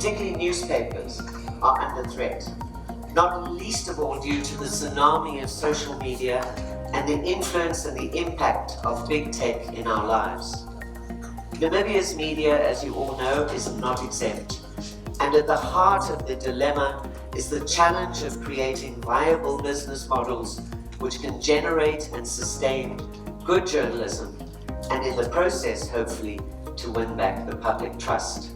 particularly newspapers, are under threat, not least of all due to the tsunami of social media and the influence and the impact of big tech in our lives. Namibia's media, as you all know, is not exempt, and at the heart of the dilemma is the challenge of creating viable business models which can generate and sustain good journalism, and in the process, hopefully, to win back the public trust.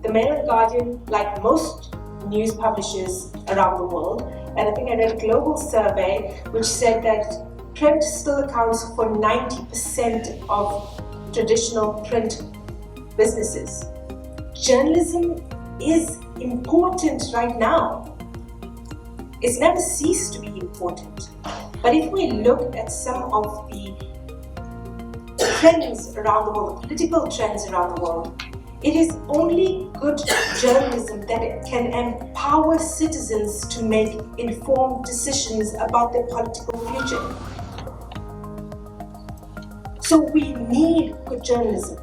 The Mail and Guardian, like most news publishers around the world, and I think I read a global survey which said that print still accounts for 90% of traditional print businesses. Journalism is important right now. It's never ceased to be important. But if we look at some of the trends around the world, the political trends around the world, it is only good journalism that can empower citizens to make informed decisions about their political future. So we need good journalism,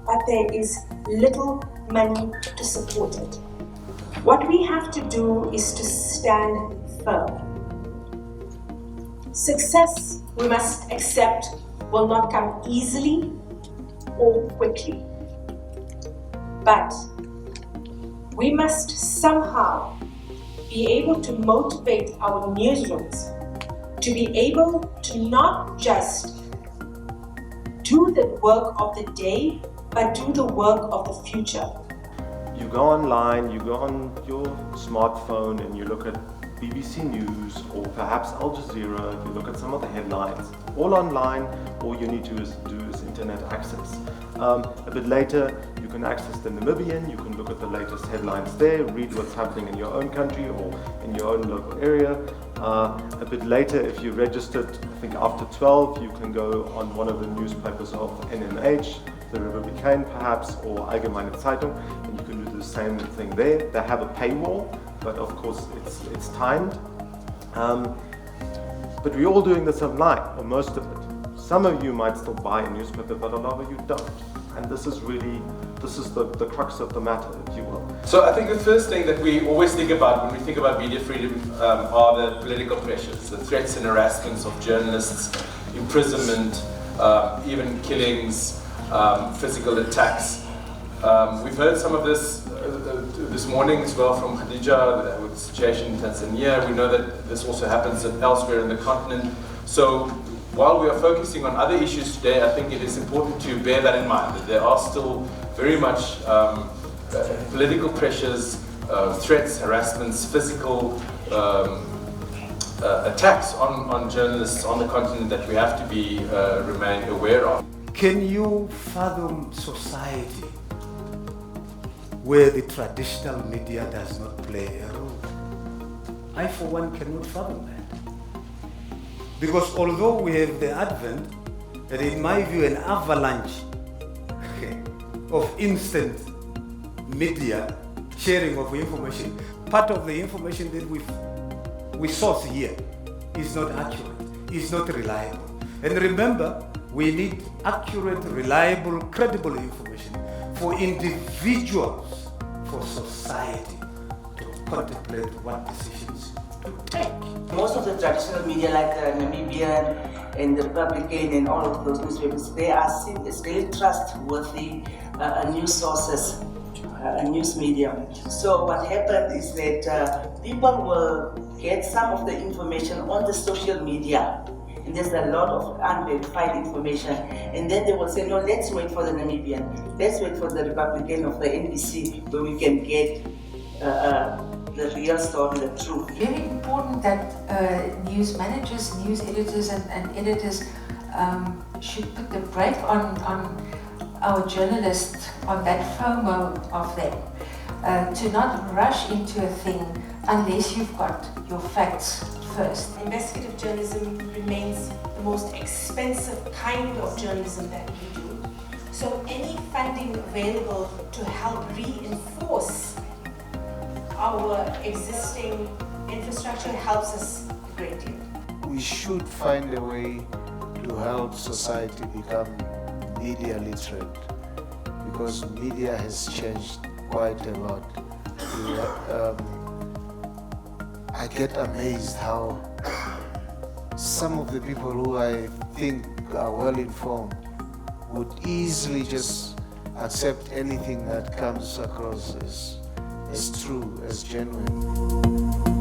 but there is little money to support it. What we have to do is to stand firm. Success, we must accept, will not come easily or quickly. But we must somehow be able to motivate our newsrooms to be able to not just do the work of the day, but do the work of the future. You go online, you go on your smartphone and you look at BBC News or perhaps Al Jazeera, you look at some of the headlines, all online. All you need to do is internet access. A bit later you can access the Namibian, you can look at the latest headlines there, read what's happening in your own country or in your own local area. A bit later, if you registered, I think after 12, you can go on one of the newspapers of NMH, the Republican perhaps, or Allgemeine Zeitung, and you can do the same thing there. They have a paywall, but of course it's timed. But we're all doing this online, or most of it. Some of you might still buy a newspaper, but a lot of you don't. And this is the crux of the matter, if you will. So I think the first thing that we always think about when we think about media freedom are the political pressures, the threats and harassments of journalists, imprisonment, even killings, physical attacks. We've heard some of this morning as well from Khadija with the situation in Tanzania. We know that this also happens elsewhere in the continent. So while we are focusing on other issues today, I think it is important to bear that in mind, that there are still very much political pressures, threats, harassments, physical attacks on journalists on the continent that we have to be remain aware of. Can you fathom society where the traditional media does not play a role? I, for one, cannot fathom that. Because although we have the advent, and in my view, an avalanche of instant media sharing of information, part of the information that we source here is not accurate, is not reliable. And remember, we need accurate, reliable, credible information for individuals, for society to contemplate what decisions to take. Most of the traditional media like the Namibian and the Republican and all of those newspapers, they are seen as very trustworthy news sources, news medium. So what happened is that people will get some of the information on the social media, and there's a lot of unverified information, and then they will say, no, let's wait for the Namibian, let's wait for the Republican of the NBC where we can get the real story, the truth. Very important that news managers, news editors and editors should put the brake on our journalists, on that FOMO of them, to not rush into a thing unless you've got your facts first. Investigative journalism remains the most expensive kind of journalism that we do. So any funding available to help reinforce our existing infrastructure helps us a great deal. We should find a way to help society become media literate, because media has changed quite a lot. I get amazed how some of the people who I think are well informed would easily just accept anything that comes across as true, as genuine.